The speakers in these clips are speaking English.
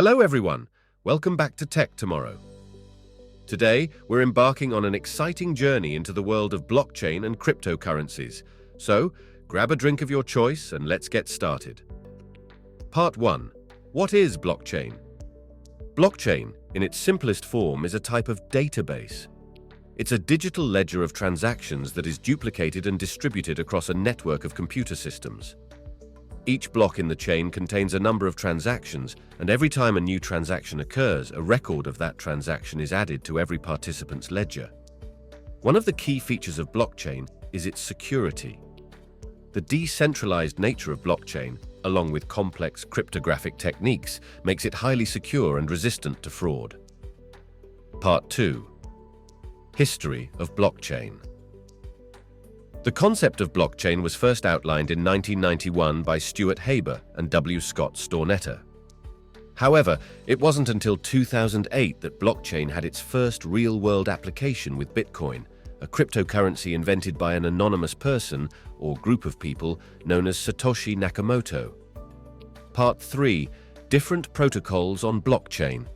Hello everyone, welcome back to Tech Tomorrow. Today, we're embarking on an exciting journey into the world of blockchain and cryptocurrencies. So, grab a drink of your choice and let's get started. Part 1. What is blockchain? Blockchain, in its simplest form, is a type of database. It's a digital ledger of transactions that is duplicated and distributed across a network of computer systems. Each block in the chain contains a number of transactions, and every time a new transaction occurs, a record of that transaction is added to every participant's ledger. One of the key features of blockchain is its security. The decentralized nature of blockchain, along with complex cryptographic techniques, makes it highly secure and resistant to fraud. Part 2. History of blockchain. The concept of blockchain was first outlined in 1991 by Stuart Haber and W. Scott Stornetta. However, it wasn't until 2008 that blockchain had its first real-world application with Bitcoin, a cryptocurrency invented by an anonymous person or group of people known as Satoshi Nakamoto. Part 3. Different protocols on blockchain.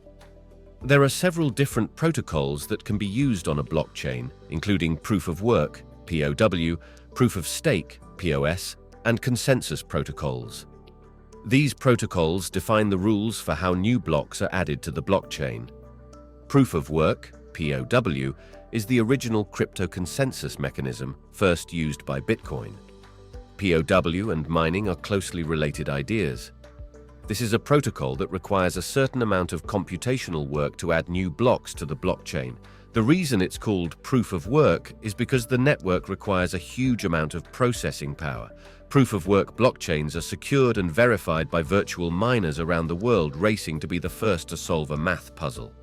There are several different protocols that can be used on a blockchain, including proof of work, POW, proof of stake, POS, and consensus protocols. These protocols define the rules for how new blocks are added to the blockchain. Proof of work, POW, is the original crypto consensus mechanism first used by Bitcoin. POW and mining are closely related ideas. This is a protocol that requires a certain amount of computational work to add new blocks to the blockchain. The reason it's called proof of work is because the network requires a huge amount of processing power. Proof of work blockchains are secured and verified by virtual miners around the world racing to be the first to solve a math puzzle.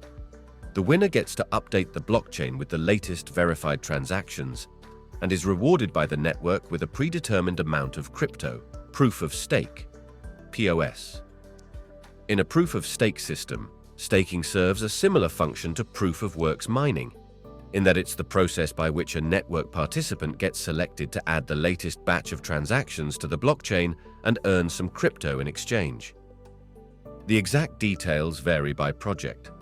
The winner gets to update the blockchain with the latest verified transactions and is rewarded by the network with a predetermined amount of crypto, proof of stake, POS. In a proof of stake system, staking serves a similar function to proof of work's mining, in that it's the process by which a network participant gets selected to add the latest batch of transactions to the blockchain and earn some crypto in exchange. The exact details vary by project,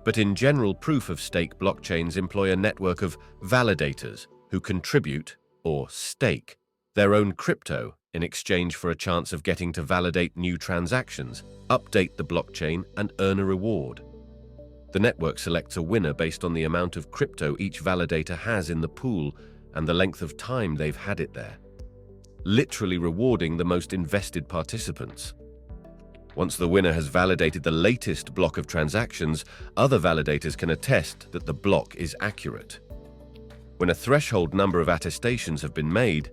but in general, proof of stake blockchains employ a network of validators who contribute, or stake, their own crypto in exchange for a chance of getting to validate new transactions, update the blockchain, and earn a reward. The network selects a winner based on the amount of crypto each validator has in the pool and the length of time they've had it there, literally rewarding the most invested participants. Once the winner has validated the latest block of transactions, other validators can attest that the block is accurate. When a threshold number of attestations have been made,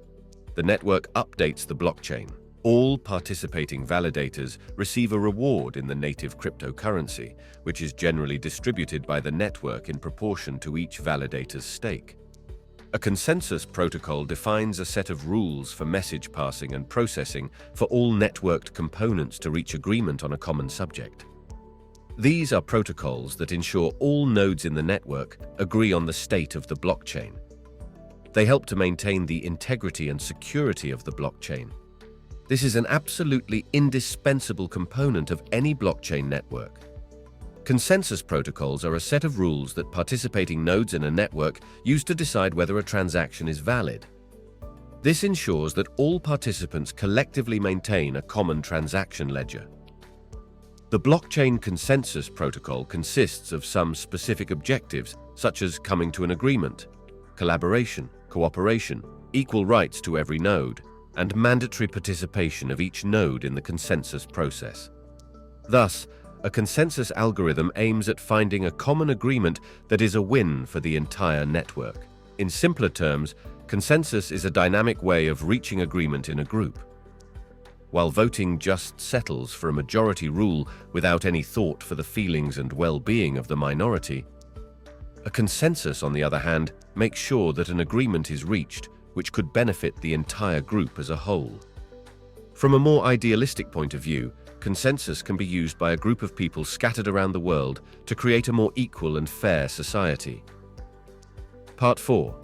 the network updates the blockchain. All participating validators receive a reward in the native cryptocurrency, which is generally distributed by the network in proportion to each validator's stake. A consensus protocol defines a set of rules for message passing and processing for all networked components to reach agreement on a common subject. These are protocols that ensure all nodes in the network agree on the state of the blockchain. They help to maintain the integrity and security of the blockchain. This is an absolutely indispensable component of any blockchain network. Consensus protocols are a set of rules that participating nodes in a network use to decide whether a transaction is valid. This ensures that all participants collectively maintain a common transaction ledger. The blockchain consensus protocol consists of some specific objectives, such as coming to an agreement, collaboration, cooperation, equal rights to every node, and mandatory participation of each node in the consensus process. Thus, a consensus algorithm aims at finding a common agreement that is a win for the entire network. In simpler terms, consensus is a dynamic way of reaching agreement in a group. While voting just settles for a majority rule without any thought for the feelings and well-being of the minority, a consensus, on the other hand, makes sure that an agreement is reached which could benefit the entire group as a whole. From a more idealistic point of view, consensus can be used by a group of people scattered around the world to create a more equal and fair society. Part 4.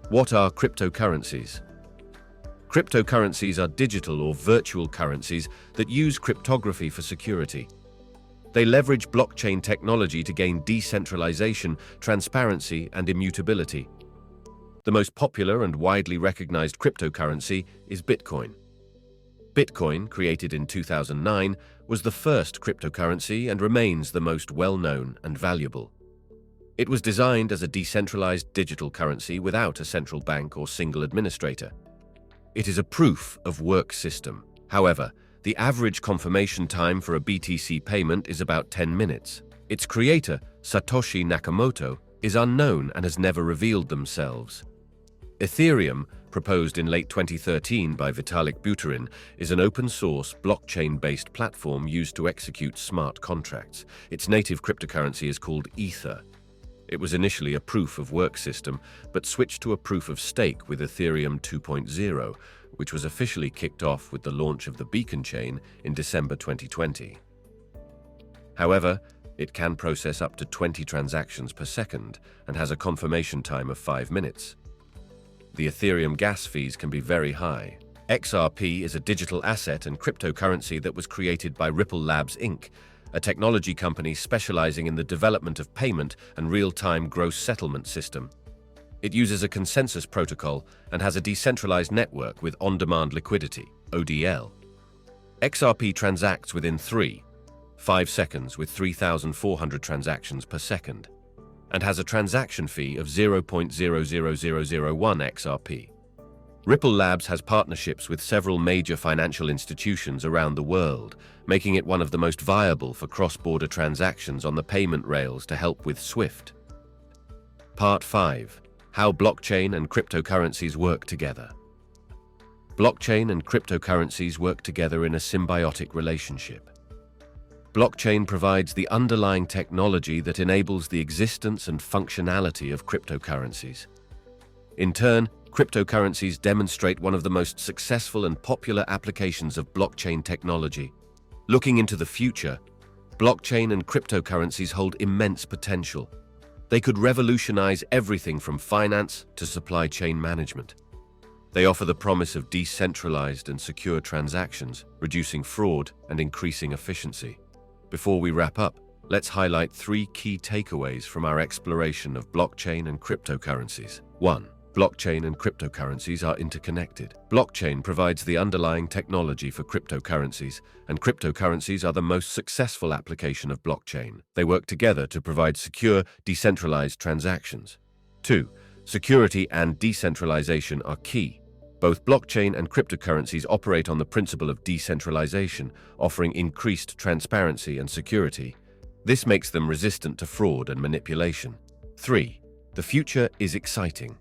What are cryptocurrencies? Cryptocurrencies are digital or virtual currencies that use cryptography for security. They leverage blockchain technology to gain decentralization, transparency, and immutability. The most popular and widely recognized cryptocurrency is Bitcoin. Bitcoin, created in 2009, was the first cryptocurrency and remains the most well-known and valuable. It was designed as a decentralized digital currency without a central bank or single administrator. It is a proof of work system. However, the average confirmation time for a BTC payment is about 10 minutes. Its creator, Satoshi Nakamoto, is unknown and has never revealed themselves. Ethereum, proposed in late 2013 by Vitalik Buterin, is an open-source, blockchain-based platform used to execute smart contracts. Its native cryptocurrency is called Ether. It was initially a proof-of-work system, but switched to a proof-of-stake with Ethereum 2.0, which was officially kicked off with the launch of the Beacon chain in December 2020. However, it can process up to 20 transactions per second and has a confirmation time of 5 minutes. The Ethereum gas fees can be very high. XRP is a digital asset and cryptocurrency that was created by Ripple Labs Inc., a technology company specializing in the development of payment and real-time gross settlement system. It uses a consensus protocol and has a decentralized network with on-demand liquidity, ODL. XRP transacts within 5 seconds with 3,400 transactions per second, and has a transaction fee of 0.00001 XRP. Ripple Labs has partnerships with several major financial institutions around the world, making it one of the most viable for cross-border transactions on the payment rails to help with SWIFT. Part 5. How blockchain and cryptocurrencies work together. Blockchain and cryptocurrencies work together in a symbiotic relationship. Blockchain provides the underlying technology that enables the existence and functionality of cryptocurrencies. In turn, cryptocurrencies demonstrate one of the most successful and popular applications of blockchain technology. Looking into the future, blockchain and cryptocurrencies hold immense potential. They could revolutionize everything from finance to supply chain management. They offer the promise of decentralized and secure transactions, reducing fraud and increasing efficiency. Before we wrap up, let's highlight 3 key takeaways from our exploration of blockchain and cryptocurrencies. 1. Blockchain and cryptocurrencies are interconnected. Blockchain provides the underlying technology for cryptocurrencies, and cryptocurrencies are the most successful application of blockchain. They work together to provide secure, decentralized transactions. 2. Security and decentralization are key. Both blockchain and cryptocurrencies operate on the principle of decentralization, offering increased transparency and security. This makes them resistant to fraud and manipulation. 3. The future is exciting.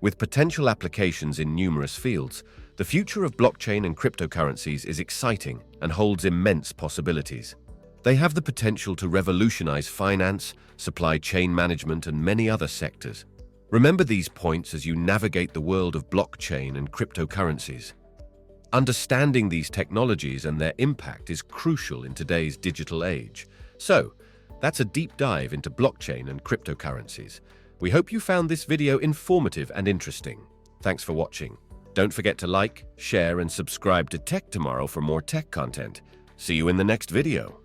With potential applications in numerous fields, the future of blockchain and cryptocurrencies is exciting and holds immense possibilities. They have the potential to revolutionize finance, supply chain management, and many other sectors. Remember these points as you navigate the world of blockchain and cryptocurrencies. Understanding these technologies and their impact is crucial in today's digital age. So, that's a deep dive into blockchain and cryptocurrencies. We hope you found this video informative and interesting. Thanks for watching. Don't forget to like, share, and subscribe to Tech Tomorrow for more tech content. See you in the next video.